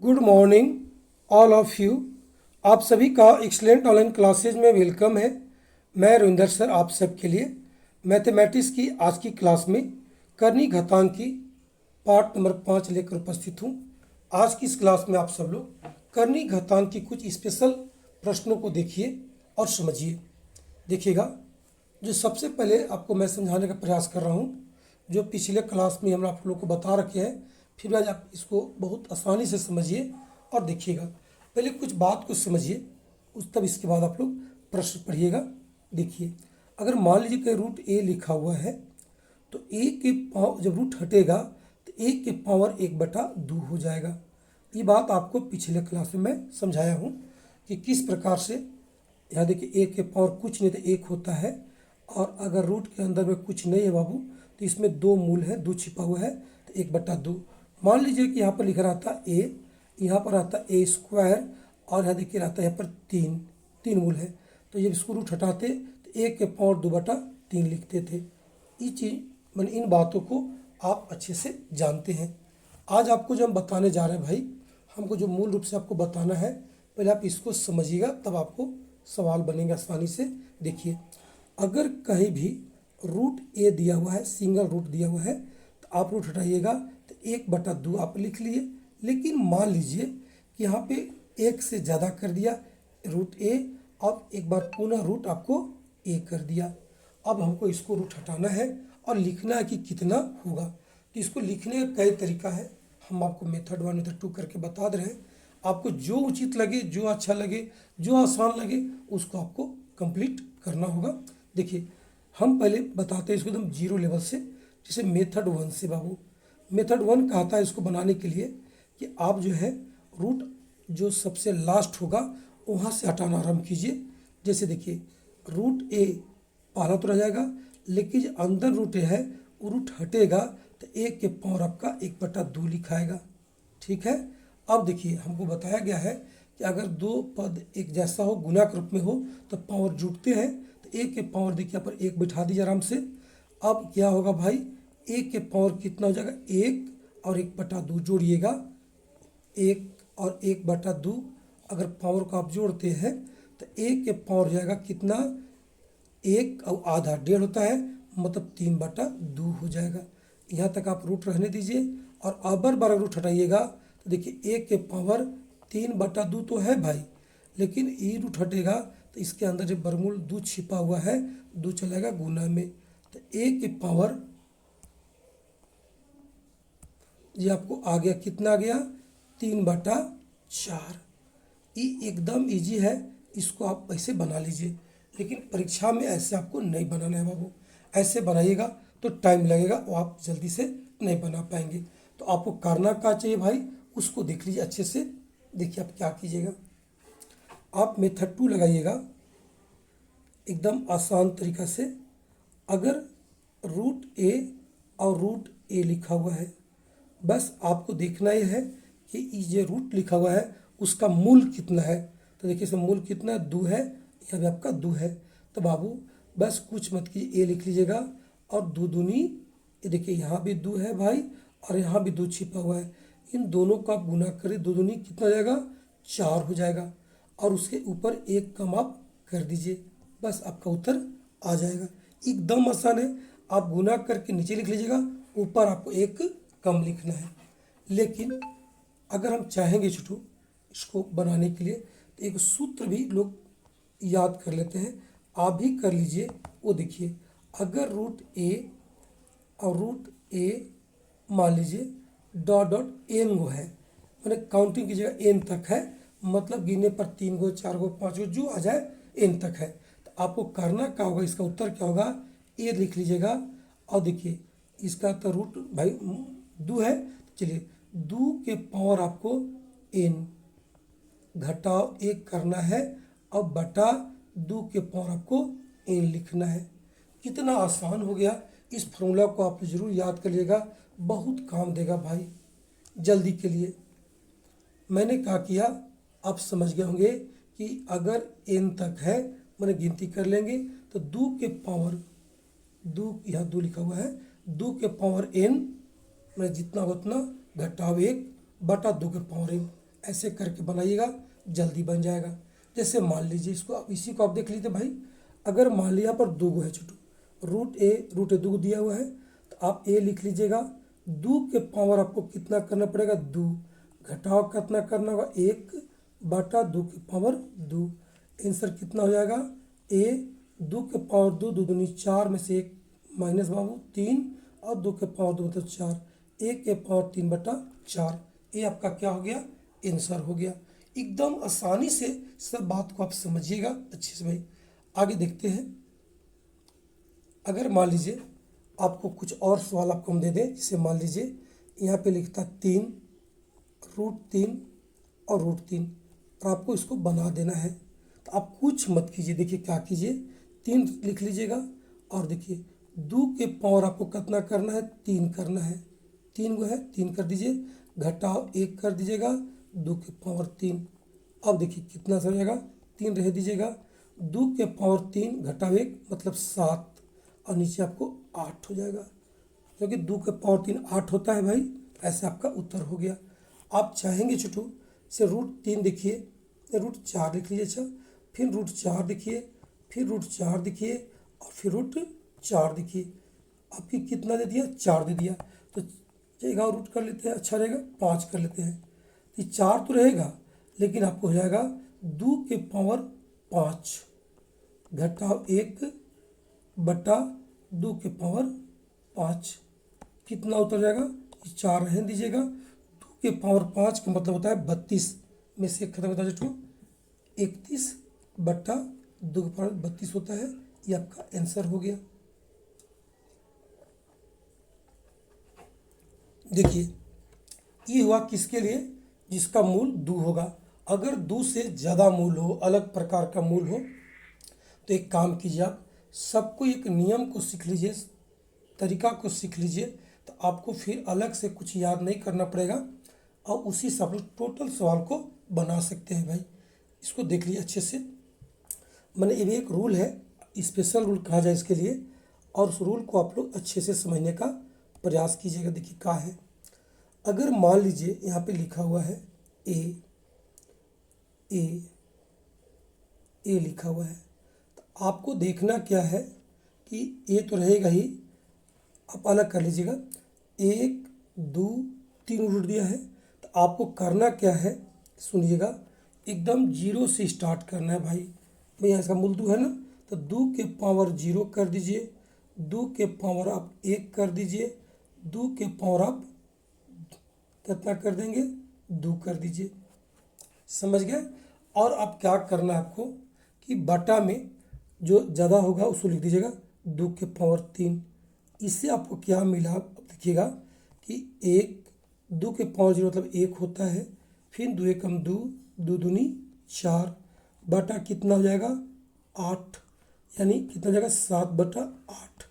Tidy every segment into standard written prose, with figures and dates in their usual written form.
Good morning all of you. आप सभी का एक्सलेंट ऑनलाइन क्लासेज में वेलकम है। मैं रविंदर सर आप सबके लिए मैथमेटिक्स की आज की क्लास में करनी घातांकी पार्ट नंबर 5 लेकर उपस्थित हूँ। आज की इस क्लास में आप सब लोग करनी घातांक की कुछ स्पेशल प्रश्नों को देखिए और समझिए। देखिएगा, जो सबसे पहले आपको मैं समझाने का प्रयास कर रहा हूँ, जो पिछले क्लास में हम आप लोग को बता रखे हैं, फिर आज आप इसको बहुत आसानी से समझिए और देखिएगा। पहले कुछ बात को समझिए, उस तब इसके बाद आप लोग प्रश्न पढ़िएगा। देखिए, अगर मान लीजिए कि रूट ए लिखा हुआ है तो ए के पावर जब रूट हटेगा तो ए के पावर 1/2 हो जाएगा। ये बात आपको पिछले क्लास में मैं समझाया हूँ कि किस प्रकार से। यहाँ देखिए, ए के पावर कुछ नहीं तो 1 होता है, और अगर रूट के अंदर में कुछ नहीं है बाबू तो इसमें 2 मूल है, 2 छिपा हुआ है तो 1/2। मान लीजिए कि यहाँ पर लिखा रहता ए, यहाँ पर आता ए स्क्वायर, और यहाँ देखिए रहता है यहाँ पर 3 मूल है। तो जब इसको रूट हटाते तो ए के पावर 2/3 लिखते थे। ये चीज़ मैंने इन बातों को आप अच्छे से जानते हैं। आज आपको जो हम बताने जा रहे हैं भाई, हमको जो मूल रूप से आपको बताना है, पहले आप इसको समझिएगा तब आपको सवाल बनेंगे आसानी से। देखिए, अगर कहीं भी रूट ए दिया हुआ है, सिंगल रूट दिया हुआ है, तो आप रूट हटाइएगा तो 1/2 आप लिख लिए। लेकिन मान लीजिए कि यहाँ पे 1 से ज़्यादा कर दिया रूट ए, अब एक बार पुनः रूट आपको ए कर दिया। अब हमको इसको रूट हटाना है और लिखना है कि कितना होगा। तो इसको लिखने का कई तरीका है, हम आपको मेथड 1 मेथड 2 करके बता दे रहे हैं। आपको जो उचित लगे, जो अच्छा लगे, जो आसान लगे, उसको आपको कंप्लीट करना होगा। देखिए, हम पहले बताते हैं इसको एकदम जीरो लेवल से, जैसे मेथड 1 से। बाबू, मेथड 1 कहता है इसको बनाने के लिए कि आप जो है रूट जो सबसे लास्ट होगा वहाँ से हटाना आरम्भ कीजिए। जैसे देखिए, रूट ए पहला तो रह जाएगा, लेकिन जो अंदर रूट ए है वो रूट हटेगा तो ए के पावर आपका 1/2 लिखाएगा। ठीक है। अब देखिए, हमको बताया गया है कि अगर दो पद एक जैसा हो, गुना के रूप में हो, तो पावर जुड़ते हैं। तो ए के पावर देखिए यहाँ पर 1 बिठा दीजिए आराम से। अब क्या होगा भाई, ए के पावर कितना हो जाएगा, 1 और 1/2 जोड़िएगा। 1 और 1/2 अगर पावर को आप जोड़ते हैं तो ए के पावर हो जाएगा कितना, 1 और आधा 1.5 होता है, मतलब 3/2 हो जाएगा। यहाँ तक आप रूट रहने दीजिए और अबर बार रूट हटाइएगा तो देखिए 1 के पावर 3/2 तो है भाई, लेकिन ई रूट हटेगा तो इसके अंदर जो बरमूल 2 छिपा हुआ है, 2 चलेगा गुना में, तो 1 के पावर ये आपको आ गया, कितना आ गया, 3/4। ये एकदम इजी है, इसको आप ऐसे बना लीजिए। लेकिन परीक्षा में ऐसे आपको नहीं बनाना है बाबू, ऐसे बनाइएगा तो टाइम लगेगा और आप जल्दी से नहीं बना पाएंगे। तो आपको करना क्या चाहिए भाई, उसको देख लीजिए अच्छे से। देखिए, आप क्या कीजिएगा, आप मेथड 2 लगाइएगा एकदम आसान तरीका से। अगर रूट ए और रूट ए लिखा हुआ है, बस आपको देखना ही है कि ये जो रूट लिखा हुआ है उसका मूल कितना है। तो देखिए, इसमें मूल कितना है, 2 है, यह भी आपका 2 है। तो बाबू बस कुछ मत कीजिए, ए लिख लीजिएगा और 2 दूनी, ये देखिए यहाँ भी 2 है भाई और यहाँ भी 2 छिपा हुआ है। इन दोनों का आप गुना करें, 2 दूनी कितना हो जाएगा, 4 हो जाएगा, और उसके ऊपर 1 कम आप कर दीजिए, बस आपका उत्तर आ जाएगा। एकदम आसान है, आप गुना करके नीचे लिख लीजिएगा, ऊपर आपको 1 कम लिखना है। लेकिन अगर हम चाहेंगे छोटू इसको बनाने के लिए तो एक सूत्र भी लोग याद कर लेते हैं, आप भी कर लीजिए। वो देखिए, अगर रूट ए और रूट ए मान लीजिए डॉट डॉट एन गो है, मैंने काउंटिंग की जगह एन तक है, मतलब गिनने पर 3 गो 4 गो 5 गो जो आ जाए एन तक है, तो आपको करना क्या होगा, इसका उत्तर क्या होगा, ए लिख लीजिएगा। और देखिए, इसका तो रूट भाई 2 है, चलिए 2 के पावर आपको एन घटाव 1 करना है और बटा 2 के पावर आपको एन लिखना है। कितना आसान हो गया। इस फॉर्मूला को आप ज़रूर याद करिएगा, बहुत काम देगा भाई जल्दी के लिए। मैंने क्या किया, आप समझ गए होंगे कि अगर एन तक है, मैंने गिनती कर लेंगे तो 2 के पावर 2, यहाँ 2 लिखा हुआ है, 2 के पावर एन, मैं जितना उतना घटाव 1 बटा 2 के पावर एन, ऐसे करके बनाइएगा, जल्दी बन जाएगा। जैसे मान लीजिए इसको, अब इसी को आप देख लीजिए भाई। अगर मान लिया यहाँ पर दो गो है छोटू, रूट ए दो दिया हुआ है, तो आप ए लिख लीजिएगा। दो के पावर आपको कितना करना पड़ेगा, दो। घटाव कितना करना होगा, एक बटा दो के पावर दो। आंसर कितना हो जाएगा, ए दो के पावर दो, दो दूनी चार में से एक माइनस बाबू तीन, और दो के पावर दो मतलब चार, एक के पावर तीन बटा चार। ये आपका क्या हो गया, आंसर हो गया। एकदम आसानी से सब बात को आप समझिएगा अच्छे से भाई। आगे देखते हैं। अगर मान लीजिए आपको कुछ और सवाल आपको हम दे दें, जैसे मान लीजिए यहाँ पे लिखता तीन, √3 और √3, और आपको इसको बना देना है। तो आप कुछ मत कीजिए, देखिए क्या कीजिए, तीन लिख लीजिएगा, और देखिए दो के पावर आपको कितना करना है, तीन करना है। तीन को है, तीन कर दीजिए, घटाव एक कर दीजिएगा, दो के पावर तीन। अब देखिए कितना हो जाएगा, तीन रह दीजिएगा, दो के पावर तीन घटाव एक मतलब सात, और नीचे आपको आठ हो जाएगा, क्योंकि दो के पावर तीन आठ होता है भाई। ऐसे आपका उत्तर हो गया। आप चाहेंगे छोटू से √3 देखिए, √4 लिख लीजिए। अच्छा, फिर √4 देखिए, फिर √4 देखिए, और फिर √4 देखिए। आपकी कितना दे दिया, 4 दे दिया। तो जाएगा रूट कर लेते हैं, अच्छा रहेगा, 5 कर लेते हैं। ये 4 तो रहेगा, लेकिन आपको हो जाएगा दो के पावर 5 घटाव एक बटा दो के पावर 5। कितना उतर जाएगा, ये 4 रहने दीजिएगा। दो के पावर 5 का मतलब होता है 32 में से खत्म होता है जो 31 बटा दो के पावर 32 होता है। ये आपका आंसर हो गया। देखिए ये हुआ किसके लिए, जिसका मूल दो होगा। अगर दो से ज़्यादा मूल हो, अलग प्रकार का मूल हो, तो एक काम कीजिए, आप सबको एक नियम को सीख लीजिए, तरीका को सीख लीजिए, तो आपको फिर अलग से कुछ याद नहीं करना पड़ेगा, और उसी से आप लोग टोटल सवाल को बना सकते हैं भाई। इसको देख लीजिए अच्छे से। मैंने ये भी एक रूल है, स्पेशल रूल कहा जाए इसके लिए, और उस रूल को आप लोग अच्छे से समझने का प्रयास कीजिएगा। देखिए क्या है, अगर मान लीजिए यहाँ पे लिखा हुआ है ए, ए ए लिखा हुआ है, तो आपको देखना क्या है कि ए तो रहेगा ही, आप अलग कर लीजिएगा। एक दो तीन रूट दिया है, तो आपको करना क्या है, सुनिएगा, एकदम जीरो से स्टार्ट करना है भाई। भैया इसका मूल दो है ना, तो दो के पावर जीरो कर दीजिए, दो के पावर आप एक कर दीजिए, दो के पावर आप कितना कर देंगे, दो कर दीजिए। समझ गए। और अब क्या करना है आपको कि बटा में जो ज़्यादा होगा उसको लिख दीजिएगा, दो के पावर तीन। इससे आपको क्या मिला, अब देखिएगा कि एक दो के पावर जीरो मतलब एक होता है, फिर दो एकम दो, दो दूनी चार, बटा कितना हो जाएगा, 8, यानी कितना हो जाएगा 7/8।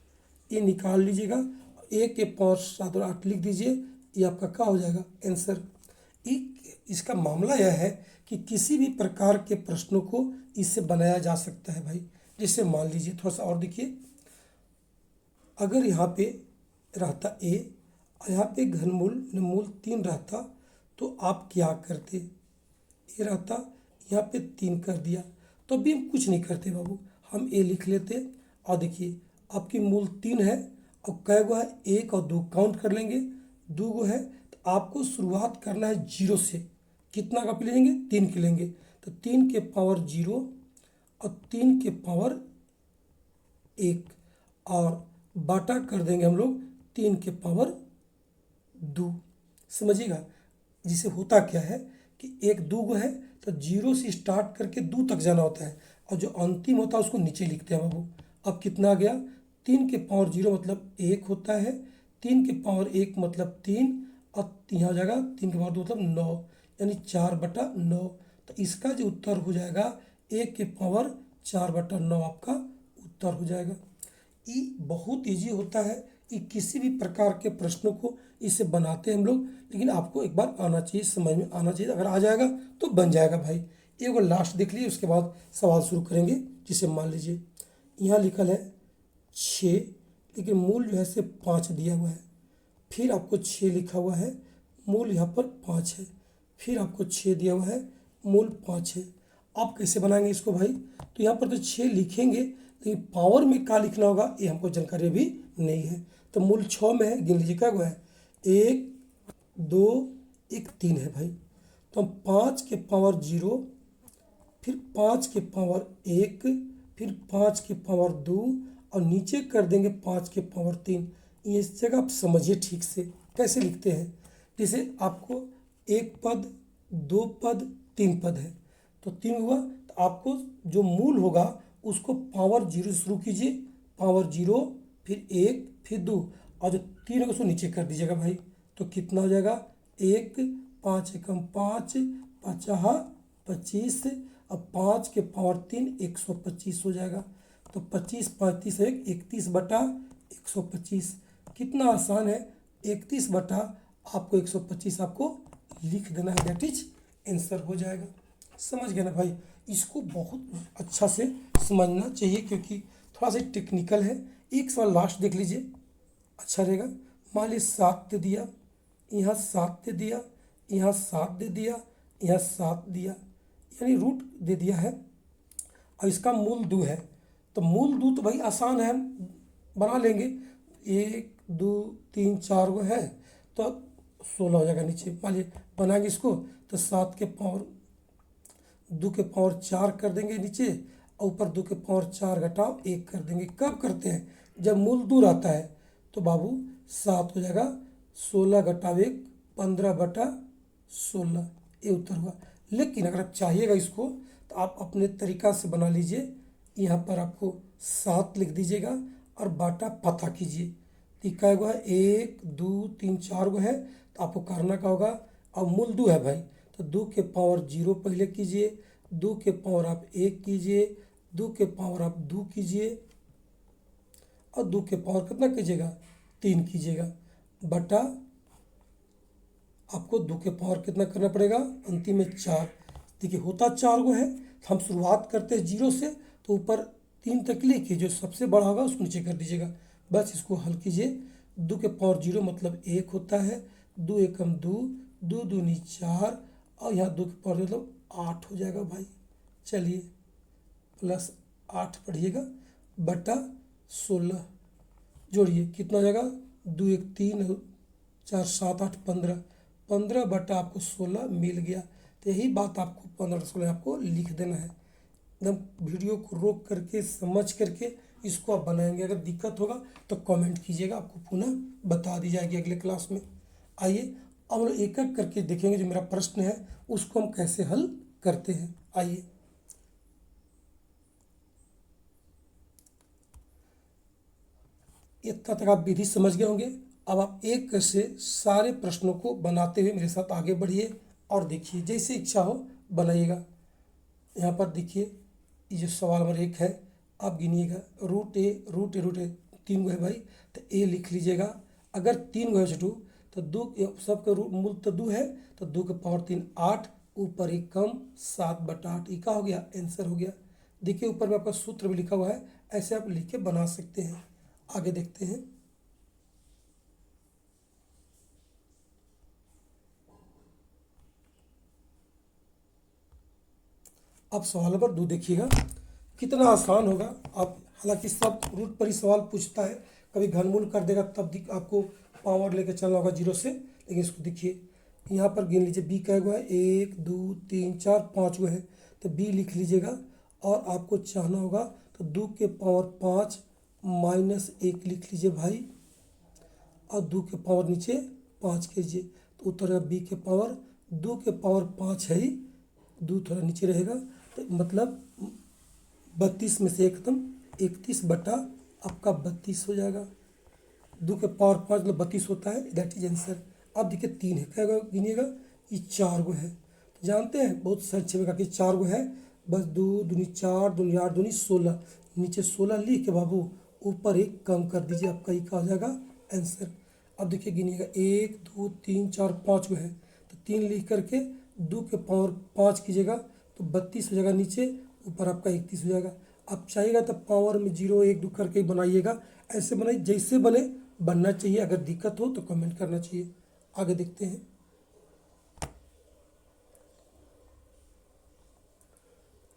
ये निकाल लीजिएगा, एक के पावर 7 और 8 लिख दीजिए। ये आपका क्या हो जाएगा, आंसर। इसका मामला यह है कि किसी भी प्रकार के प्रश्नों को इससे बनाया जा सकता है भाई। जैसे मान लीजिए थोड़ा सा और देखिए, अगर यहाँ पे रहता ए और यहाँ पे घनमूल मूल 3 रहता, तो आप क्या करते, ए रहता यहाँ पे 3 कर दिया, तो अभी हम कुछ नहीं करते बाबू, हम ए लिख लेते। और देखिए आपकी मूल 3 है, और कै गो है, एक और दो काउंट कर लेंगे, दो गो है, तो आपको शुरुआत करना है जीरो से। कितना का पे लेंगे, 3 के लेंगे, तो 3 के पावर जीरो और 3 के पावर 1, और बाटा कर देंगे हम लोग 3 के पावर 2। समझिएगा, जिसे होता क्या है कि एक दो गो है, तो जीरो से स्टार्ट करके दो तक जाना होता है, और जो अंतिम होता है उसको नीचे लिखते हैं बाबू। अब कितना आ गया, 3 के पावर जीरो मतलब 1 होता है, 3 के पावर 1 मतलब 3, और यहाँ हो जाएगा 3 के पावर 2 मतलब 9, यानी 4/9। तो इसका जो उत्तर हो जाएगा 1 के पावर 4/9 आपका उत्तर हो जाएगा। ये बहुत ईजी होता है, ये किसी भी प्रकार के प्रश्नों को इसे बनाते हैं हम लोग, लेकिन आपको एक बार आना चाहिए, समझ में आना चाहिए। अगर आ जाएगा तो बन जाएगा भाई। एक बार लास्ट देख लीजिए, उसके बाद सवाल शुरू करेंगे। जिसे मान लीजिए यहाँ लिखल है 6, लेकिन मूल जो है से 5 दिया हुआ है, फिर आपको 6 लिखा हुआ है, मूल यहाँ पर 5 है, फिर आपको 6 दिया हुआ है, मूल 5 है। आप कैसे बनाएंगे इसको भाई? तो यहाँ पर तो 6 लिखेंगे, लेकिन पावर में क्या लिखना होगा ये हमको जानकारी अभी नहीं है। तो मूल 6 में है, गिन लीजिए क्या हुआ है, 1 2 1 3 है भाई। तो हम 5 के पावर 0, फिर 5 के पावर 1, फिर 5 के पावर 2 और नीचे कर देंगे 5 के पावर 3। ये इस जगह आप समझिए ठीक से कैसे लिखते हैं। जैसे आपको 1 पद, 2 पद, 3 पद है, तो 3 हुआ, तो आपको जो मूल होगा उसको पावर 0 से शुरू कीजिए, पावर 0, फिर 1, फिर 2, और जो 3 होगा उसको नीचे कर दीजिएगा भाई। तो कितना हो जाएगा, 1, 5 एकम 5, 50, 25, अब 5 के पावर 3 125 हो जाएगा। तो 25 35 है 31 बटा 125। कितना आसान है, 31 बटा आपको 125 आपको लिख देना है, दैट इज आंसर हो जाएगा। समझ गए ना भाई? इसको बहुत अच्छा से समझना चाहिए क्योंकि थोड़ा सा टेक्निकल है। एक सवाल लास्ट देख लीजिए, अच्छा रहेगा। मान लीजिए 7 दे दिया, यहाँ 7 दे दिया, यहाँ 7 दे दिया, यहाँ 7 दिया, यानी रूट दे दिया है, और इसका मूल 2 है। तो मूल 2 तो भाई आसान है, बना लेंगे। 1 2 3 4 वो है, तो 16 हो जाएगा नीचे। मान लीजिए बनाएंगे इसको, तो 7 के पावर 2 के पावर 4 कर देंगे नीचे, और ऊपर 2 के पावर 4 घटाओ 1 कर देंगे। कब करते हैं, जब मूल 2 आता है। तो बाबू 7 हो जाएगा, 16 घटाव 1 15 बटा 16, ये उत्तर हुआ। लेकिन अगर आप चाहिएगा इसको तो आप अपने तरीका से बना लीजिए। यहाँ पर आपको 7 लिख दीजिएगा और बाटा पता कीजिए। टिका हुआ है 1 2 3 4 गो है, तो आपको करना क्या होगा, अब मूल 2 है भाई, तो 2 के पावर 0 पहले कीजिए, 2 के पावर आप 1 कीजिए, 2 के पावर आप 2 कीजिए, और 2 के पावर कितना कीजिएगा, 3 कीजिएगा, बटा आपको 2 के पावर कितना करना पड़ेगा, अंतिम में 4। देखिए होता 4 गो है, तो हम शुरुआत करते हैं 0 से, तो ऊपर 3 तक लिखिए, जो सबसे बड़ा होगा उसको नीचे कर दीजिएगा। बस इसको हल कीजिए। 2 के पावर 0 मतलब 1 होता है, 2 एकम 2, 2 दूनी 4, और यहाँ 2 के पावर मतलब 8 हो जाएगा भाई। चलिए प्लस 8 पढ़िएगा, बटा 16 जोड़िए, कितना हो जाएगा, 2 1 3 4 7 8 15, 15 बटा आपको 16 मिल गया। तो यही बात आपको 15 16 आपको लिख देना है। एकदम वीडियो को रोक करके समझ करके इसको आप बनाएंगे। अगर दिक्कत होगा तो कमेंट कीजिएगा, आपको पुनः बता दी जाएगी अगले क्लास में। आइए अब हम लोग एक एक करके देखेंगे, जो मेरा प्रश्न है उसको हम कैसे हल करते हैं। आइए, इतना तक आप विधि समझ गए होंगे। अब आप एक से सारे प्रश्नों को बनाते हुए मेरे साथ आगे बढ़िए और देखिए, जैसे इच्छा हो बनाइएगा। यहाँ पर देखिए, ये जो सवाल नंबर 1 है, आप गिनिएगा, root a root a root ए 3 गो है भाई, तो ए लिख लीजिएगा। अगर 3 गो है छोटू, तो 2 सबका रूट मूल तो 2 है, तो 2 के पावर 3 8, ऊपर 1 कम 7 बटा 8, ये क्या हो गया, आंसर हो गया। देखिए ऊपर में आपका सूत्र भी लिखा हुआ है, ऐसे आप लिख के बना सकते हैं। आगे देखते हैं। अब सवाल नंबर 2 देखिएगा, कितना आसान होगा। आप हालांकि सब रूट पर ही सवाल पूछता है, कभी घनमूल कर देगा तब आपको पावर लेके चलना होगा 0 से। लेकिन इसको देखिए, यहाँ पर गिन लीजिए, बी का हुआ है 1 2 3 4 5 गो है, तो बी लिख लीजिएगा। और आपको चाहना होगा तो 2 के पावर 5 माइनस 1 लिख लीजिए भाई, और 2 के पावर नीचे 5 कीजिए, तो उत्तर बी के पावर 2 के पावर 5 है ही, 2 थोड़ा नीचे रहेगा, तो मतलब 32 में से एकदम 31 बटा आपका 32 हो जाएगा। 2 के पावर 5 मतलब 32 होता है, दैट इज आंसर। अब देखिए 3 है, क्या गिनिएगा, ये 4 गो है, तो जानते हैं बहुत संक्षेप में कि 4 गो है, बस 2 दूनी 4 दूनी 8 दूनी 16, नीचे 16 लिख के बाबू ऊपर 1 कम कर दीजिए, आपका ये क्या हो जाएगा, आंसर। अब देखिए गिनिएगा, 1 2 3 4 5 गो है, तो 3 लिख करके 2 के पावर 5 कीजिएगा, तो 32 हो जाएगा नीचे, ऊपर आपका 31 हो जाएगा। आप चाहिएगा तो पावर में 0 1 2 करके ही बनाइएगा, ऐसे बनाइए जैसे बने बनना चाहिए। अगर दिक्कत हो तो कमेंट करना चाहिए। आगे देखते हैं।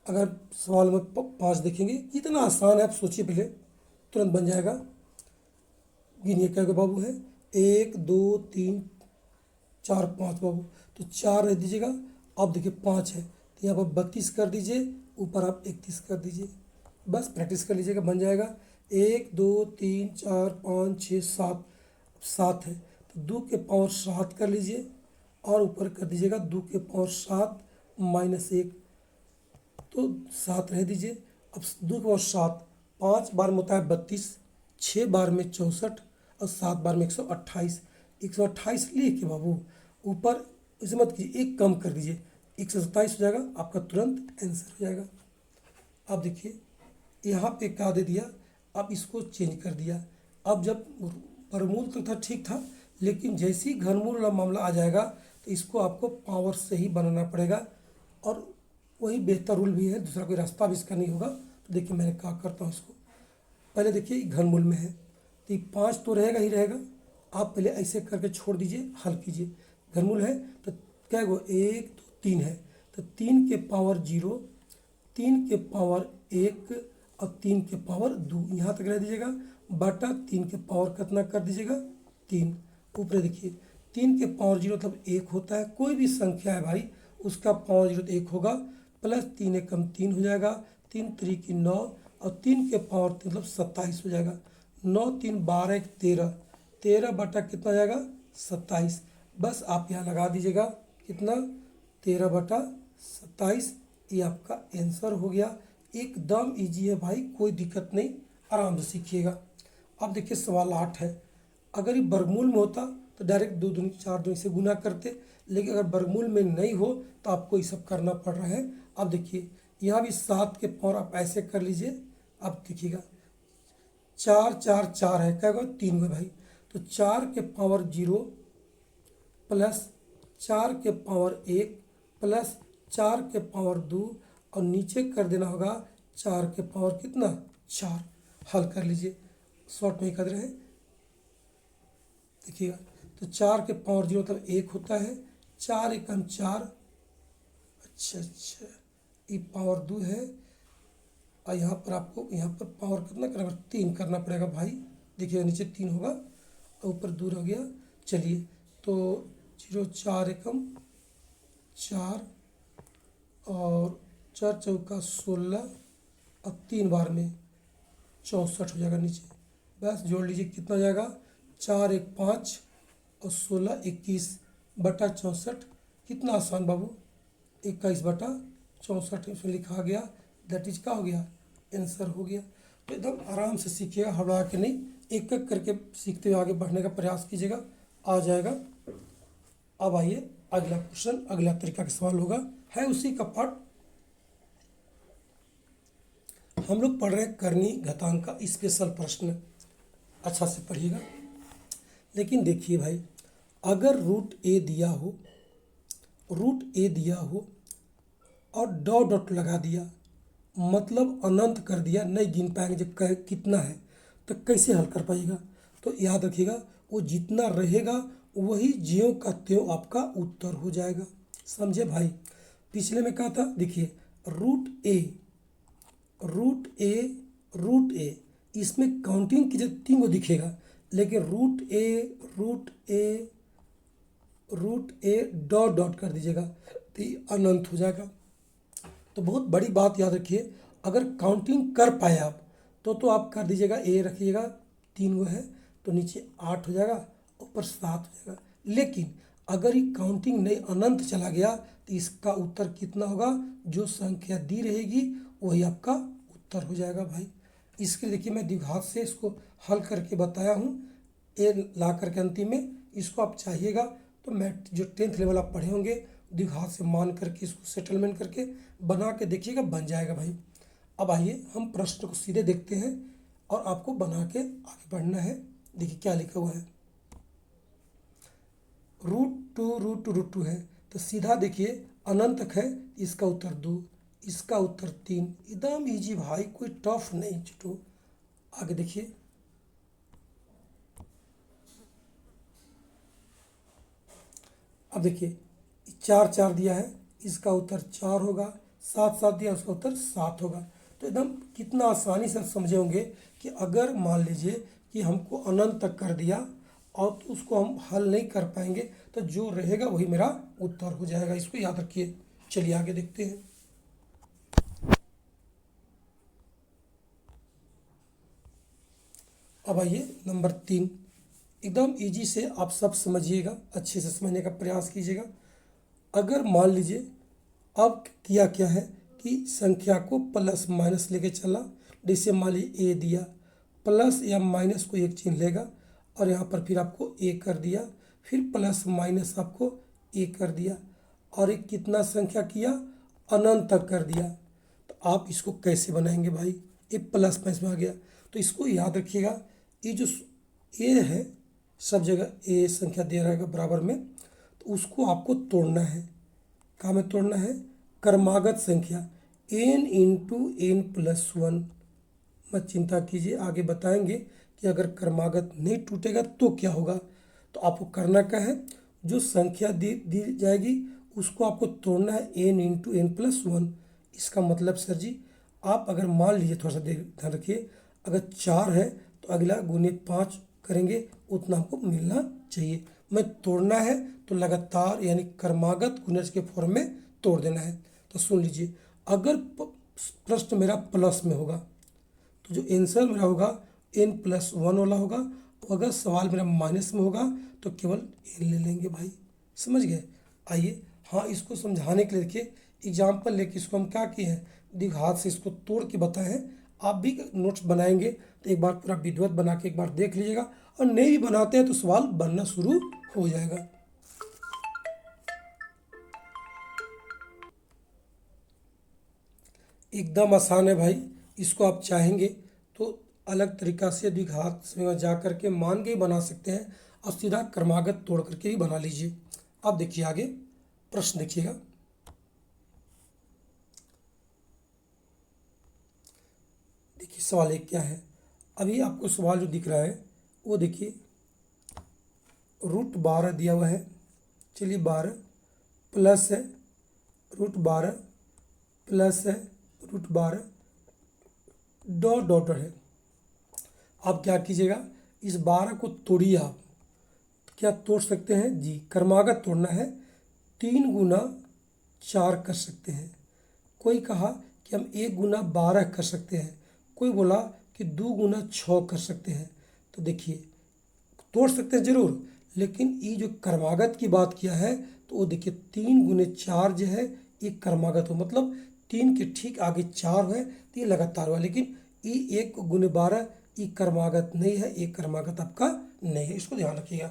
अगर सवाल में 5 देखेंगे, कितना आसान है आप सोचिए, पहले तुरंत बन जाएगा। गिनिए क्या बाबू है, 1 2 3 4 5 बाबू, तो 4 रह दीजिएगा। अब देखिए 5 है तो यहाँ पर 32 कर दीजिए, ऊपर आप 31 कर दीजिए। बस प्रैक्टिस कर लीजिएगा, बन जाएगा। 1 2 3 4 5 6 7, 7 है तो 2 के पावर 7 कर लीजिए और ऊपर कर दीजिएगा 2 के पावर 7 -1, तो 7 रह दीजिए। अब 2 के पावर 7, 5 बार में होता है 32, 6 बार में 64 और 7 बार में 128। 128 लिखे बाबू, ऊपर इसे मत कीजिए, एक कम कर दीजिए, 127 हो जाएगा, आपका तुरंत आंसर हो जाएगा। अब देखिए यहाँ पे क्या दे दिया, अब इसको चेंज कर दिया। अब जब वर्गमूल तो था ठीक था, लेकिन जैसे ही घनमूल वाला मामला आ जाएगा तो इसको आपको पावर से ही बनाना पड़ेगा, और वही बेहतर रूल भी है, दूसरा कोई रास्ता भी इसका नहीं होगा। तो देखिए मैं क्या करता हूँ, इसको पहले देखिए घनमूल में है तो ये 5 तो रहेगा ही रहेगा। आप पहले ऐसे करके छोड़ दीजिए, हल कीजिए। घनमूल है तो क्या गो, 1 2 3 है तो 3 के पावर 0, 3 के पावर 1 और 3 के पावर 2, यहाँ तक रह दीजिएगा। बटा 3 के पावर कितना कर दीजिएगा, 3। ऊपर देखिए 3 के पावर 0 मतलब 1 होता है, कोई भी संख्या है भाई उसका पावर 0 तो 1 होगा, प्लस 3 एकम 3 हो जाएगा, 3 3 9 और 3 के पावर 3 मतलब 27 हो जाएगा। 9 3 12 13, 13 बटा कितना हो जाएगा, 27। बस आप यहाँ लगा दीजिएगा कितना, 13 बटा 27, ये आपका आंसर हो गया। एकदम इजी है भाई, कोई दिक्कत नहीं, आराम से सीखिएगा। अब देखिए सवाल 8 है। अगर ये वर्गमूल में होता तो डायरेक्ट 2 दूनी 4 दूनी से गुना करते, लेकिन अगर वर्गमूल में नहीं हो तो आपको ये सब करना पड़ रहा है। अब देखिए यहाँ भी 7 के पावर आप ऐसे कर लीजिए। अब देखिएगा 4 4 4 है, क्या होगा 3 हुए भाई, तो 4 के पावर 0 प्लस 4 के पावर 1 प्लस 4 के पावर 2 और नीचे कर देना होगा 4 के पावर कितना, 4। हल कर लीजिए, शॉर्ट में ही कर रहे हैं, देखिएगा तो 4 के पावर 0 मतलब 1 होता है, 4 एकम 4, अच्छा ये पावर 2 है, और यहाँ पर आपको यहाँ पर पावर कितना करना पड़ेगा, 3 करना पड़ेगा भाई। देखिएगा नीचे 3 होगा और ऊपर 2 हो गया। चलिए तो 0 4 एकम 4 और 4 चौका 16 और 3 बार में 64 हो जाएगा नीचे। बस जोड़ लीजिए कितना हो जाएगा, 4 1 5 और 16 21 बटा 64। कितना आसान बाबू, 21 बटा 64 इसमें लिखा गया, दैट इज का हो गया, आंसर हो गया। तो एकदम आराम से सीखिएगा, हड़बड़ा के नहीं, एक एक करके सीखते हुए आगे बढ़ने का प्रयास कीजिएगा, आ जाएगा। अब आइए अगला क्वेश्चन, अगला तरीका का सवाल होगा, है उसी का पार्ट। हम लोग पढ़ रहे हैं करनी घातांक का स्पेशल प्रश्न, अच्छा से पढ़िएगा। लेकिन देखिए भाई, अगर रूट ए दिया हो, रूट ए दिया हो और डॉट डॉट लगा दिया, मतलब अनंत कर दिया, नहीं गिन पाएंगे जब कितना है तो कैसे हल कर पाइएगा। तो याद रखिएगा, वो जितना रहेगा वही ज्यों का त्यों आपका उत्तर हो जाएगा, समझे भाई। पिछले में कहा था, देखिए root a, root a, root a, इसमें काउंटिंग की जब 3 को दिखेगा, लेकिन root a, root a, root a dot dot कर दीजिएगा तो ये अनंत हो जाएगा। तो बहुत बड़ी बात याद रखिए, अगर काउंटिंग कर पाए आप तो आप कर दीजिएगा, ए रखिएगा 3 वो है तो नीचे 8 हो जाएगा, ऊपर 7 हो जाएगा। लेकिन अगर ये काउंटिंग नहीं अनंत चला गया तो इसका उत्तर कितना होगा, जो संख्या दी रहेगी वही आपका उत्तर हो जाएगा भाई। इसके देखिए मैं द्विघात से इसको हल करके बताया हूँ, ए ला करके अंतिम में, इसको आप चाहिएगा तो मैथ जो 10th लेवल आप पढ़े होंगे, द्विघात से मान करके इसको सेटलमेंट करके बना के देखिएगा, बन जाएगा भाई। अब आइए हम प्रश्न को सीधे देखते हैं और आपको बना के आगे बढ़ना है। देखिए क्या लिखा हुआ है, रूट टू है तो सीधा देखिए अनंत तक है, इसका उत्तर 2, इसका उत्तर 3, एकदम इजी भाई, कोई टफ नहीं छुटो। आगे देखिए, अब देखिए 4 4 दिया है, इसका उत्तर 4 होगा, 7 7 दिया, उसका उत्तर 7 होगा। तो एकदम कितना आसानी से समझे होंगे कि अगर मान लीजिए कि हमको अनंत तक कर दिया और तो उसको हम हल नहीं कर पाएंगे तो जो रहेगा वही मेरा उत्तर हो जाएगा, इसको याद रखिए। चलिए आगे देखते हैं। अब आइए नंबर 3, एकदम इजी से आप सब समझिएगा, अच्छे से समझने का प्रयास कीजिएगा। अगर मान लीजिए अब किया क्या है कि संख्या को प्लस माइनस लेके चला, जैसे मान लीजिए ए दिया, प्लस या माइनस को एक चिन्ह लेगा और यहाँ पर फिर आपको ए कर दिया, फिर प्लस माइनस आपको ए कर दिया और एक कितना संख्या किया, अनंत तक कर दिया। तो आप इसको कैसे बनाएंगे भाई, ये प्लस माइनस में आ गया। तो इसको याद रखिएगा, ये जो ए है सब जगह ए संख्या दे रहेगा बराबर में, तो उसको आपको तोड़ना है। कहाँ में तोड़ना है, क्रमागत संख्या n into n plus one. मत चिंता कीजिए, आगे बताएंगे कि अगर क्रमागत नहीं टूटेगा तो क्या होगा। तो आपको करना क्या है, जो संख्या दी जाएगी उसको आपको तोड़ना है n into n plus one. इसका मतलब सर जी, आप अगर मान लीजिए, थोड़ा सा ध्यान रखिए, अगर 4 है तो अगला गुने 5 करेंगे उतना हमको मिलना चाहिए। मैं तोड़ना है तो लगातार यानी क्रमागत गुणज के फॉर्म में तोड़ देना है। तो सुन लीजिए, अगर प्रश्न मेरा प्लस में होगा तो जो आंसर मेरा होगा n प्लस वन वाला होगा। अगर सवाल मेरा माइनस में होगा तो केवल n ले लेंगे भाई, समझ गए। आइए हाँ, इसको समझाने के लिए देखिए एग्जाम्पल लेके इसको हम क्या किए हैं, हाथ से इसको तोड़ के बताए हैं। आप भी नोट्स बनाएंगे तो एक बार पूरा विधिवत बना के एक बार देख लीजिएगा, और नहीं भी बनाते हैं तो सवाल बनना शुरू हो जाएगा। एकदम आसान है भाई, इसको आप चाहेंगे तो अलग तरीका से द्विघात में जा करके मान के ही बना सकते हैं और सीधा क्रमागत तोड़ करके भी बना लीजिए। अब देखिए आगे प्रश्न देखिएगा। देखिए सवाल एक क्या है, अभी आपको सवाल जो दिख रहा है वो देखिए, √12 दिया हुआ है। चलिए 12 प्लस है √12 प्लस है √12 डॉट डॉट है। आप क्या कीजिएगा, इस 12 को तोड़िए। आप क्या तोड़ सकते हैं जी, क्रमागत तोड़ना है, 3 गुना 4 कर सकते हैं। कोई कहा कि हम 1 गुना 12 कर सकते हैं, कोई बोला कि 2 गुना 6 कर सकते हैं। तो देखिए तोड़ सकते हैं जरूर, लेकिन ये जो क्रमागत की बात किया है तो वो देखिए 3 गुने 4 जो है ये क्रमागत हो, मतलब 3 के ठीक आगे 4 है तो ये लगातार हुआ। लेकिन ये 1 गुने 12 ये क्रमागत नहीं है, ये क्रमागत आपका नहीं है, इसको ध्यान रखिएगा।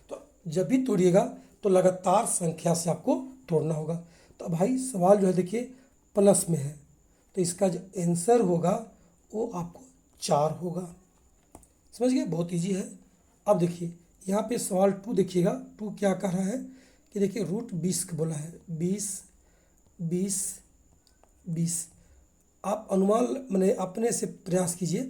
तो जब भी तोड़िएगा तो लगातार संख्या से आपको तोड़ना होगा। तो भाई सवाल जो है देखिए प्लस में है, तो इसका जो आंसर होगा वो आपको 4 होगा। समझ गए, बहुत इजी है। अब देखिए यहाँ पे सवाल 2 देखिएगा, 2 क्या कर रहा है कि देखिए √20 का बोला है, 20 20 20। आप अनुमान मैंने अपने से प्रयास कीजिए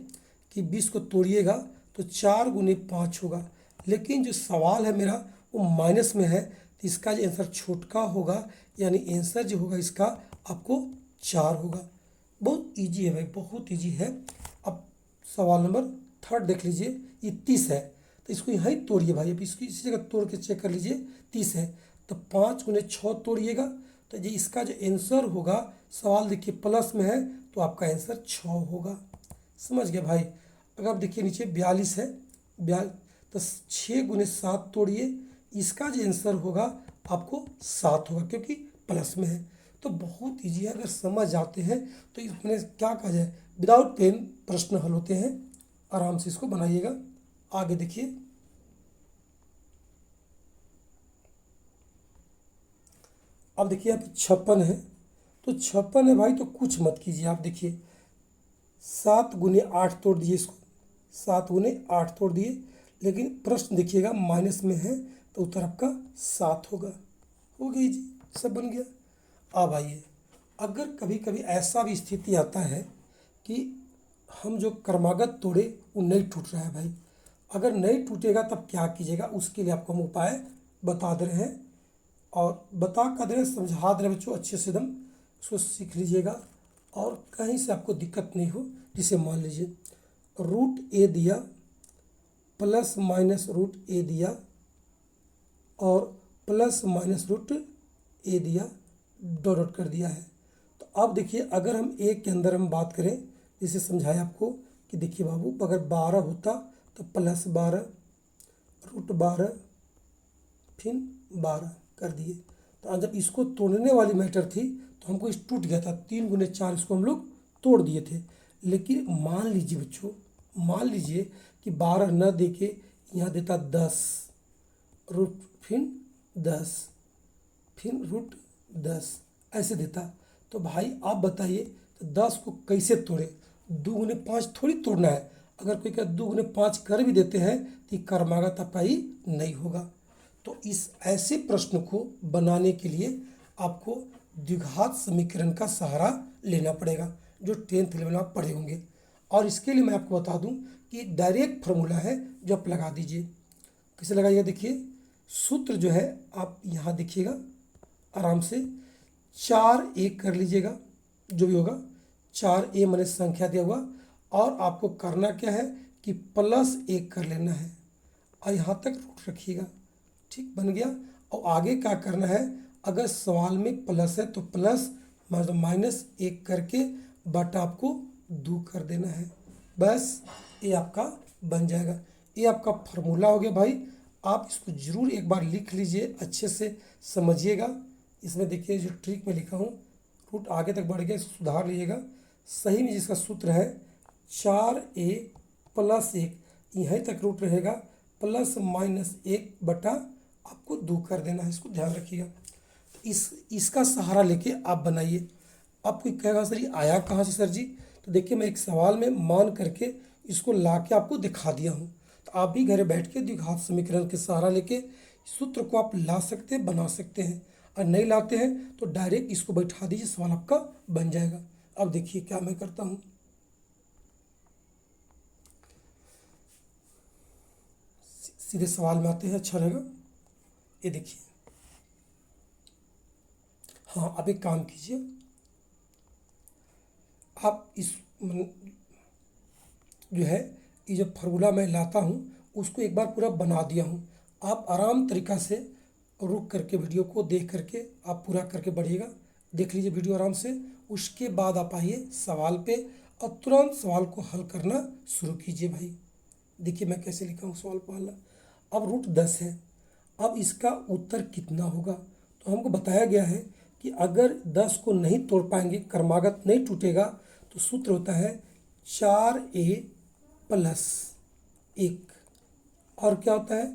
कि 20 को तोड़िएगा तो 4 गुने 5 होगा, लेकिन जो सवाल है मेरा वो माइनस में है, तो इसका जो आंसर छोटका होगा, यानी आंसर जो होगा इसका आपको 4 होगा। बहुत इजी है भाई, बहुत इजी है। अब सवाल नंबर 3 देख लीजिए, ये 30 है, तो इसको यहाँ ही तोड़िए भाई। अब इसको इसी जगह तोड़ के चेक कर लीजिए, 30 है तो 5 गुने 6 तोड़िएगा, तो ये इसका जो आंसर होगा, सवाल देखिए प्लस में है तो आपका आंसर 6 होगा। समझ गए भाई। अगर आप देखिए नीचे 42 है, तो 6 गुने 7 तोड़िए, इसका जो आंसर होगा आपको 7 होगा क्योंकि प्लस में है। तो बहुत ईजी है, अगर समझ जाते हैं तो इसमें क्या कहा जाए, विदाउट पेन प्रश्न हल होते हैं। आराम से इसको बनाइएगा। आगे देखिए, अब देखिए यहाँ पे 56 है, तो 56 है भाई, तो कुछ मत कीजिए। आप देखिए 7 गुने 8 तोड़ दिए, इसको 7 गुने 8 तोड़ दिए, लेकिन प्रश्न देखिएगा माइनस में है तो उत्तर आपका 7 होगा। हो गई जी, सब बन गया। अब आइए, अगर कभी कभी ऐसा भी स्थिति आता है कि हम जो क्रमागत तोड़े वो नहीं टूट रहा है भाई, अगर नहीं टूटेगा तब क्या कीजिएगा, उसके लिए आपको हम उपाय बता दे रहे हैं, और बता कर दे रहे हैं, समझा दे रहे हैं बच्चों अच्छे से एकदम। उसको सीख लीजिएगा और कहीं से आपको दिक्कत नहीं हो। जिसे मान लीजिए रूट ए दिया प्लस माइनस रूट ए दिया और प्लस माइनस रूट ए दिया, डॉट डॉट कर दिया है। तो अब देखिए अगर हम ए के अंदर हम बात करें, जिसे समझाया आपको कि देखिए बाबू अगर 12 होता तो प्लस 12 रूट 12 फिर 12 कर दिए। तो जब इसको तोड़ने वाली मैटर थी तो हमको इस टूट गया था, 3 गुने 4 इसको हम लोग तोड़ दिए थे। लेकिन मान लीजिए बच्चों, मान लीजिए कि 12 न दे के यहाँ देता 10 रूट फिर 10 फिर रूट 10 ऐसे देता, तो भाई आप बताइए तो 10 को कैसे तोड़े? 2 गुने 5 थोड़ी तोड़ना है। अगर कोई का 2 गुने 5 कर भी देते हैं तो ये क्रमागत आपका ही नहीं होगा। तो इस ऐसे प्रश्न को बनाने के लिए आपको द्विघात समीकरण का सहारा लेना पड़ेगा, जो 10th लेवल में आप पढ़े होंगे। और इसके लिए मैं आपको बता दूं कि डायरेक्ट फार्मूला है जो आप लगा दीजिए। कैसे लगाइएगा? देखिए सूत्र जो है आप यहाँ देखिएगा आराम से, 4a कर लीजिएगा जो भी होगा, 4a मैंने संख्या दिया हुआ, और आपको करना क्या है कि प्लस 1 कर लेना है और यहाँ तक रूट रखिएगा। ठीक बन गया। और आगे क्या करना है, अगर सवाल में प्लस है तो प्लस मतलब माइनस 1 करके बटा आपको 2 कर देना है। बस ये आपका बन जाएगा। ये आपका फार्मूला हो गया भाई। आप इसको ज़रूर एक बार लिख लीजिए, अच्छे से समझिएगा। इसमें देखिए जो ट्रिक में लिखा हूँ, रूट आगे तक बढ़ गया, इसको सुधार लीजिएगा। सही में जिसका सूत्र है 4a प्लस 1, यहीं तक रूट रहेगा, प्लस माइनस 1 बटा आपको 2 कर देना है। इसको ध्यान रखिएगा। इसका सहारा लेके आप बनाइए। आप कोई कहेगा सर ये आया कहाँ से सर जी? तो देखिए मैं एक सवाल में मान करके इसको ला के आपको दिखा दिया हूँ। तो आप भी घर बैठ के द्विघात समीकरण के सहारा लेके सूत्र को आप ला सकते हैं, बना सकते हैं। और नहीं लाते हैं तो डायरेक्ट इसको बैठा दीजिए, सवाल आपका बन जाएगा। अब देखिए क्या मैं करता हूँ, सीधे सवाल में आते हैं, अच्छा रहेगा। ये देखिए, हाँ आप एक काम कीजिए, आप इस जो है ये जो फार्मूला मैं लाता हूँ उसको एक बार पूरा बना दिया हूँ। आप आराम तरीक़ा से रुक करके वीडियो को देख करके आप पूरा करके बढ़िएगा। देख लीजिए वीडियो आराम से, उसके बाद आप आइए सवाल पे और तुरंत सवाल को हल करना शुरू कीजिए भाई। देखिए मैं कैसे लिखा हूँ सवाल पहला। अब रूट 10 है, अब इसका उत्तर कितना होगा? तो हमको बताया गया है कि अगर 10 को नहीं तोड़ पाएंगे, क्रमागत नहीं टूटेगा, तो सूत्र होता है 4a प्लस 1, और क्या होता है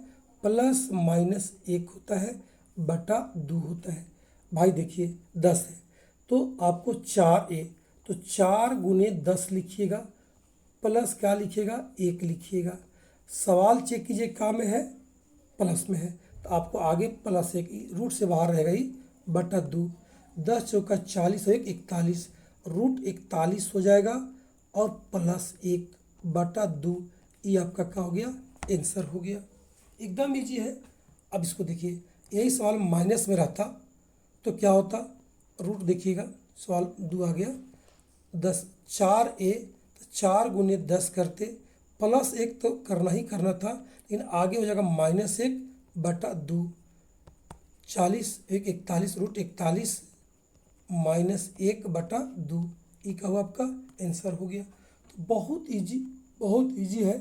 प्लस माइनस 1 होता है बटा 2 होता है। भाई देखिए 10 है तो आपको 4a, तो 4 गुने 10 लिखिएगा, प्लस क्या लिखिएगा 1 लिखिएगा। सवाल चेक कीजिए क्या में है, प्लस में है, तो आपको आगे प्लस 1 रूट से बाहर रहेगा ही बटा 2। 10 चौका 40 और 1 41, रूट 41 हो जाएगा और प्लस 1 बटा 2। ये आपका क्या हो गया, आंसर हो गया। एकदम ईजी है। अब इसको देखिए, यही सवाल माइनस में रहता तो क्या होता, रूट देखिएगा, सवाल 2 आ गया 10, 4a, तो 4 गुने 10 करते, प्लस 1 तो करना ही करना था, लेकिन आगे हो जाएगा माइनस 1 बटा 2, 40 1 41, रूट 41 माइनस 1 बटा 2। ये क्या हुआ आपका आंसर हो गया। तो बहुत इजी है,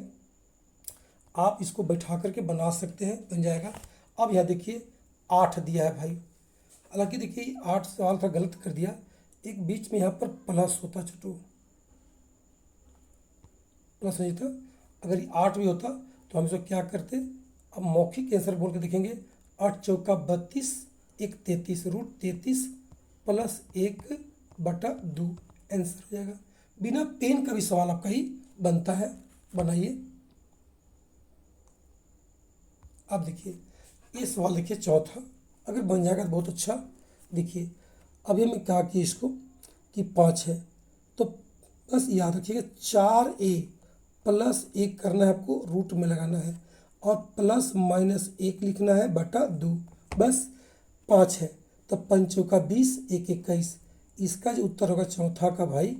आप इसको बैठा करके बना सकते हैं, बन जाएगा। अब यहाँ देखिए 8 दिया है भाई, हालांकि देखिए 8 सवाल था गलत कर दिया, एक बीच में यहाँ पर प्लस होता छोटू, प्लस नहीं था। अगर ये 8 भी होता तो हम इसको क्या करते, अब मौखिक आंसर बोल के देखेंगे, 8 चौका 32 1 33, रूट 33 प्लस 1 बटा 2 आंसर हो जाएगा। बिना पेन का भी सवाल आपका ही बनता है, बनाइए। अब देखिए ये सवाल देखिए चौथा, अगर बन जाएगा तो बहुत अच्छा। देखिए अभी हमें कहा कि इसको कि 5 है, तो बस याद रखिएगा 4a प्लस 1 करना है आपको, रूट में लगाना है, और प्लस माइनस 1 लिखना है बटा 2। बस 5 है तो 5 चौका 20 1 21, इसका जो उत्तर होगा चौथा का भाई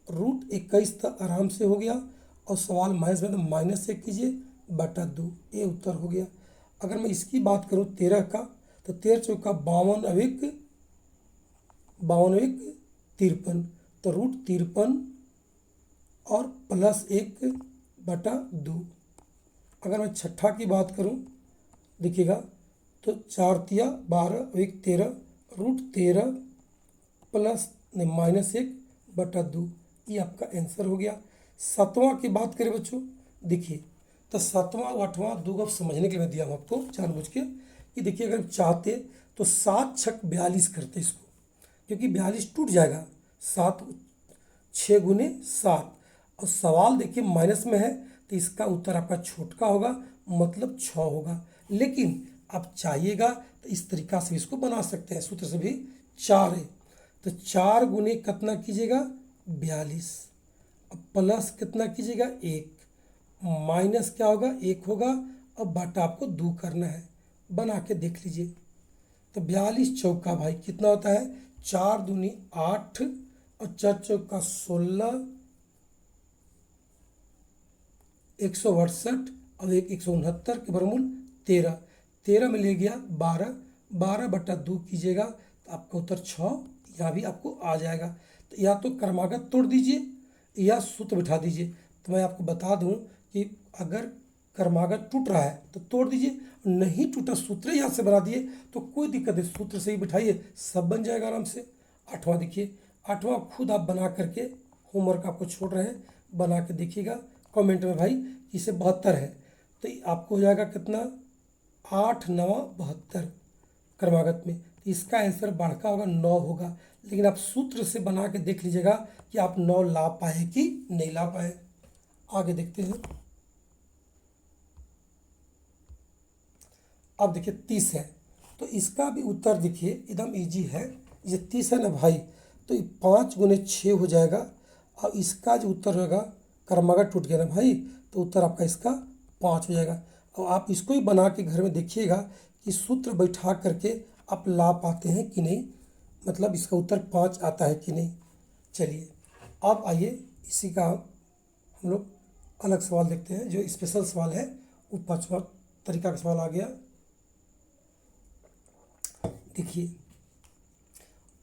√21 तो आराम से हो गया। और सवाल माइनस में तो -1 कीजिए बटा 2, ये उत्तर हो गया। अगर मैं इसकी बात करूँ 13 का, तो 13 चौका 52 52 53, तो √53 और +1 बटा 2। अगर मैं छठा की बात करूं देखिएगा, तो 4 तिया 12 13, √13 प्लस -1 बटा 2, ये आपका आंसर हो गया। सातवां की बात करें बच्चों, देखिए तो सातवां आठवां दो आप समझने के लिए मैं दिया हूँ आपको जानबूझ के कि देखिए अगर चाहते तो 7 छक 42 करते इसको, क्योंकि 42 टूट जाएगा। 7 6 गुने 7, और सवाल देखिए माइनस में है तो इसका उत्तर आपका छोटका होगा, मतलब 6 होगा। लेकिन आप चाहिएगा तो इस तरीका से इसको बना सकते हैं, सूत्र से भी 4 है तो 4 गुने कितना कीजिएगा 42, अब प्लस कितना कीजिएगा 1, माइनस क्या होगा 1 होगा। अब बटा आपको 2 करना है, बना के देख लीजिए। तो 42 चौका भाई कितना होता है 4 दूनी 8 और 4 चौका 16, 168 और 169 के बरमूल 13, 13 में ले गया 12, 12 बटा 2 कीजिएगा तो आपका उत्तर 6, यहाँ भी आपको आ जाएगा। तो या तो क्रमागत तोड़ दीजिए या सूत्र बिठा दीजिए। तो मैं आपको बता दूं कि अगर क्रमागत टूट रहा है तो तोड़ दीजिए, नहीं टूटा सूत्र यहाँ से बना दिए तो कोई दिक्कत नहीं, सूत्र से ही बिठाइए सब बन जाएगा आराम से। आठवां देखिए, आठवां खुद आप बना करके होमवर्क आपको छोड़ रहे हैं, बना के देखिएगा कमेंट में भाई इसे 72 है तो आपको हो जाएगा कितना 8 9 72 क्रमागत में। तो इसका आंसर बढ़का होगा 9 होगा, लेकिन आप सूत्र से बना के देख लीजिएगा कि आप 9 ला पाए कि नहीं ला पाए। आगे देखते हैं। अब देखिए 30 है तो इसका भी उत्तर देखिए एकदम इजी है। ये 30 है ना भाई, तो 5 गुने 6 हो जाएगा और इसका जो उत्तर होगा क्रमागत टूट गया ना भाई, तो उत्तर आपका इसका 5 हो जाएगा। और आप इसको ही बना के घर में देखिएगा कि सूत्र बैठा करके आप ला पाते हैं कि नहीं, मतलब इसका उत्तर 5 आता है कि नहीं। चलिए अब आइए इसी का हम लोग अलग सवाल देखते हैं, जो स्पेशल सवाल है वो 5वां तरीका का सवाल आ गया। देखिए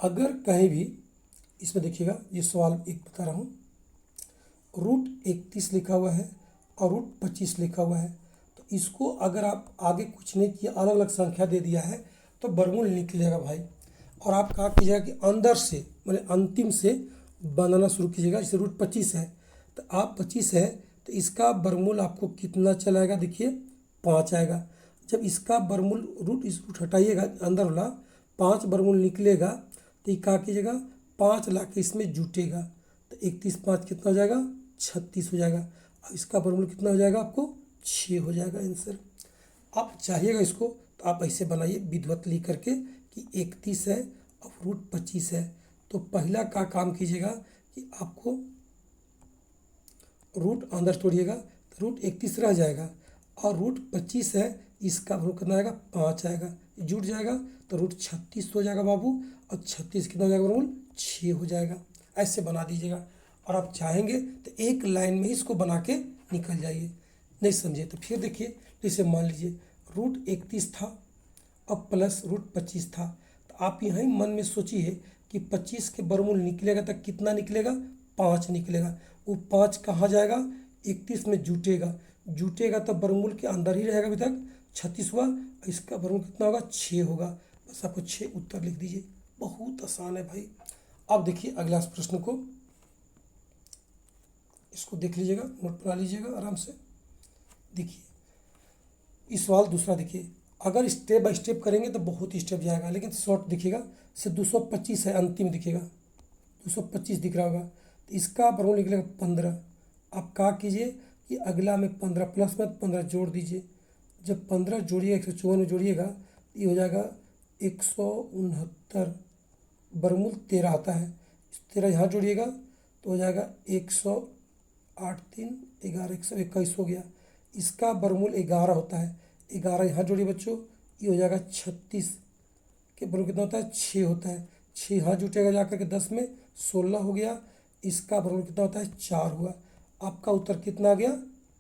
अगर कहीं भी इसमें देखिएगा, ये सवाल एक बता रहा हूँ, √31 लिखा हुआ है और √25 लिखा हुआ है, तो इसको अगर आप आगे कुछ नहीं किया अलग अलग संख्या दे दिया है तो वर्गमूल निकलेगा भाई। और आप कहा कीजिएगा कि अंदर से मैंने अंतिम से बनाना शुरू कीजिएगा। जैसे √25 है तो आप 25 है तो इसका वर्गमूल आपको कितना चलाएगा, देखिए 5 आएगा। जब इसका वर्गमूल इस रूट हटाइएगा अंदर वाला 5 वर्गमूल निकलेगा तो ये क्या कीजिएगा 5 ला के इसमें जुटेगा, तो 31 5 कितना हो जाएगा 36 हो जाएगा। अब इसका वर्गमूल कितना हो जाएगा आपको 6 हो जाएगा आंसर। आप चाहिएगा इसको तो आप ऐसे बनाइए विधिवत लिख करके कि 31 है और √25 है, तो पहला का काम कीजिएगा कि आपको रूट अंदर तोड़िएगा तो √31 रह जाएगा और √25 है, इसका वर्ग कितना आएगा 5 आएगा, जुट जाएगा तो √36 हो जाएगा बाबू, और 36 कितना हो जाएगा वर्गमूल 6 हो जाएगा। ऐसे बना दीजिएगा। और आप चाहेंगे तो एक लाइन में ही इसको बना के निकल जाइए, नहीं समझे तो फिर देखिए। जैसे मान लीजिए √31 था और प्लस √25 था, तो आप यहाँ ही मन में सोचिए कि 25 के वर्गमूल निकलेगा तो कितना निकलेगा 5 निकलेगा। वो 5 कहाँ जाएगा 31 में जुटेगा, जुटेगा तो वर्गमूल के अंदर ही रहेगा अभी तक 36 हुआ, इसका वर्गमूल कितना होगा 6 होगा। बस आपको 6 उत्तर लिख दीजिए, बहुत आसान है भाई। अब देखिए अगला प्रश्न को, इसको देख लीजिएगा, नोट बना लीजिएगा आराम से। देखिए इस सवाल दूसरा देखिए, अगर स्टेप बाय स्टेप करेंगे तो बहुत ही स्टेप जाएगा, लेकिन शॉर्ट दिखेगा। से 225 है अंतिम दिखेगा, 225 दिख रहा होगा, तो इसका वर्गमूल निकलेगा 15। आप क्या कीजिए कि अगला में 15 प्लस में 15 जोड़ दीजिए। जब 15 जोड़िए 154 में जोड़िएगा तो ये हो जाएगा 169, वर्गमूल 13 आता है। 13 यहाँ जोड़िएगा तो हो जाएगा 108 3 11 121 हो गया। इसका वर्गमूल 11 होता है, 11 यहाँ जोड़िए बच्चों, ये हो जाएगा 36 के वर्गमूल कितना होता है 6 होता है। 6 यहाँ जुटेगा जाकर के 10 में 16 हो गया। इसका वर्गमूल कितना होता है 4 हुआ। आपका उत्तर कितना आ गया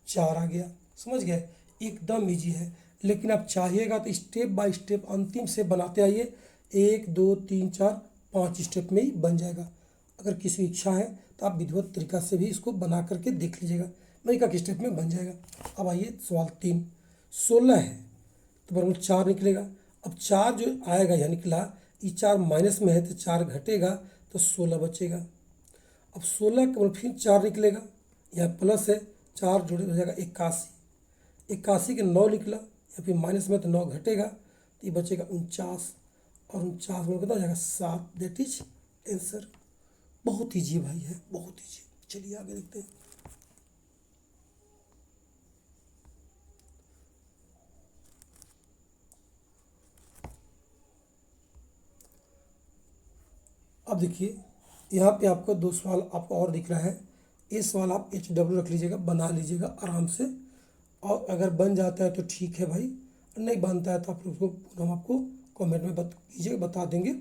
4 आ गया। समझ गए, एकदम इजी है। लेकिन आप चाहिएगा तो स्टेप बाय स्टेप अंतिम से बनाते आइए। 1 2 3 4 5 स्टेप में ही बन जाएगा। अगर किसी इच्छा है तो आप विधिवत तरीका से भी इसको बना करके देख लीजिएगा, नहीं का स्टेप में बन जाएगा। अब आइए सवाल 3। 16 है तो वर्गमूल 4 निकलेगा। अब 4 जो आएगा यहाँ निकला, ये 4 माइनस में है तो 4 घटेगा तो 16 बचेगा। अब 16 का वर्गमूल फिर 4 निकलेगा, यहाँ प्लस है 4 जोड़े हो जाएगा 81। 81 के 9 निकला, या फिर माइनस में तो 9 घटेगा तो ये बचेगा 49, और 49 में कितना हो जाएगा 7। That is answer. बहुत ईजी भाई है, बहुत ईजी। चलिए आगे देखते हैं। अब देखिए यहाँ पे आपको 2 सवाल आपको और दिख रहा है। ये सवाल आप HW रख लीजिएगा, बना लीजिएगा आराम से, और अगर बन जाता है तो ठीक है भाई, नहीं बनता है तो आप उसको हम आपको कमेंट में कीजिएगा, बता देंगे।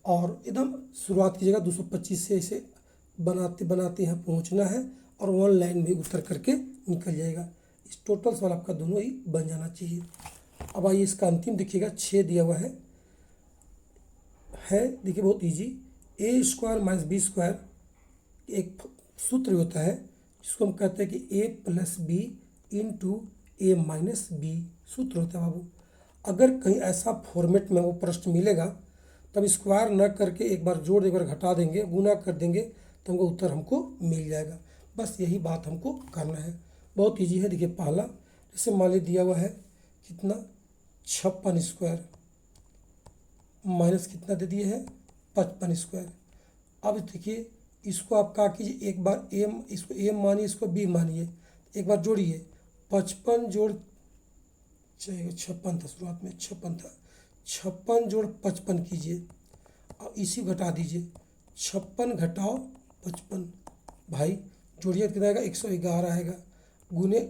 और एकदम शुरुआत कीजिएगा 225 से, इसे बनाते बनाते यहाँ पहुँचना है, और 1 लाइन में उतर करके निकल जाएगा। इस टोटल सवाल आपका दोनों ही बन जाना चाहिए। अब आइए इसका अंतिम देखिएगा, 6 दिया हुआ है देखिए बहुत इजी। ए स्क्वायर माइनस बी स्क्वायर एक सूत्र होता है जिसको हम कहते हैं कि ए प्लस बी इंटू ए माइनस बी सूत्र होता है बाबू। अगर कहीं ऐसा फॉर्मेट में वो प्रश्न मिलेगा तब स्क्वायर न करके एक बार जोड़ एक बार घटा देंगे, गुना कर देंगे तो हमको उत्तर हमको मिल जाएगा। बस यही बात हमको करना है, बहुत ईजी है। देखिए पहला, जैसे मान लीजिए दिया हुआ है कितना 56 स्क्वायर माइनस कितना दे दिए हैं 55 स्क्वायर। अब देखिए इसको आप क्या कीजिए, एक बार एम, इसको एम मानिए, इसको बी मानिए, एक बार जोड़िए। 55 जोड़ 56 था, शुरुआत में 56 था, 56 जोड़ 55 कीजिए और इसी घटा दीजिए। 56 घटाओ 55 भाई, जोड़िए कितना आएगा 111 आएगा, गुने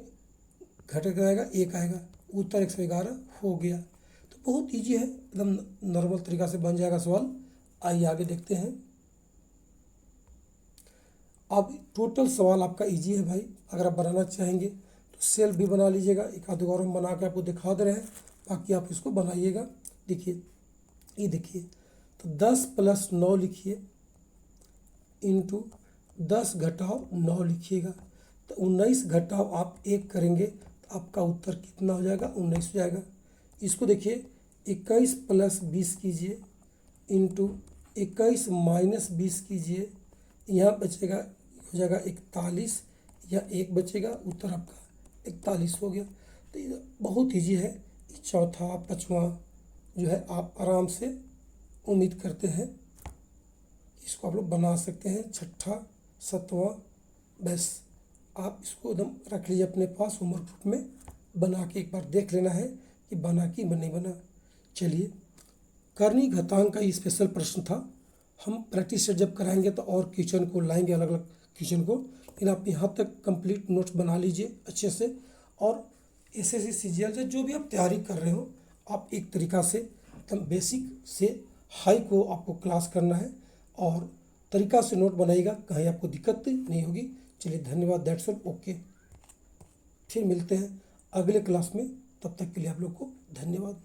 घटे आएगा 1 आएगा, उत्तर 111 हो गया। तो बहुत इजी है, एकदम नॉर्मल तरीका से बन जाएगा सवाल। आइए आगे देखते हैं। अब टोटल सवाल आपका इजी है भाई, अगर आप बनाना चाहेंगे तो सेल्फ भी बना लीजिएगा, एक आध और हम बना के आपको दिखा दे रहे हैं, बाकी आप इसको बनाइएगा। देखिए ये देखिए, तो 10 + 9 लिखिए इंटू 10 घटाओ 9 लिखिएगा, तो 19 घटाओ आप 1 करेंगे तो आपका उत्तर कितना हो जाएगा 19 हो जाएगा। इसको देखिए 21 + 20 कीजिए इंटू 21 - 20 कीजिए, यहाँ बचेगा हो जाएगा 41, या 1 बचेगा, उत्तर आपका 41 हो गया। तो ये बहुत ईजी है। चौथा पाँचवा जो है आप आराम से उम्मीद करते हैं इसको आप लोग बना सकते हैं। छठा सातवां बस आप इसको एकदम रख लीजिए अपने पास, होमवर्क ग्रुप में बना के एक बार देख लेना है कि बना कि नहीं बना। चलिए कर्णी घातांक का ये स्पेशल प्रश्न था, हम प्रैक्टिस से जब कराएंगे तो और क्वेश्चन को लाएंगे, अलग अलग क्वेश्चन को। लेकिन आप यहाँ तक कंप्लीट नोट्स बना लीजिए अच्छे से, और SSC CGL से जो भी आप तैयारी कर रहे हो आप एक तरीका से एकदम बेसिक से हाई को आपको क्लास करना है, और तरीका से नोट बनाइएगा, कहीं आपको दिक्कत नहीं होगी। चलिए धन्यवाद, दैट्स ऑल, ओके। फिर मिलते हैं अगले क्लास में, तब तक के लिए आप लोग को धन्यवाद।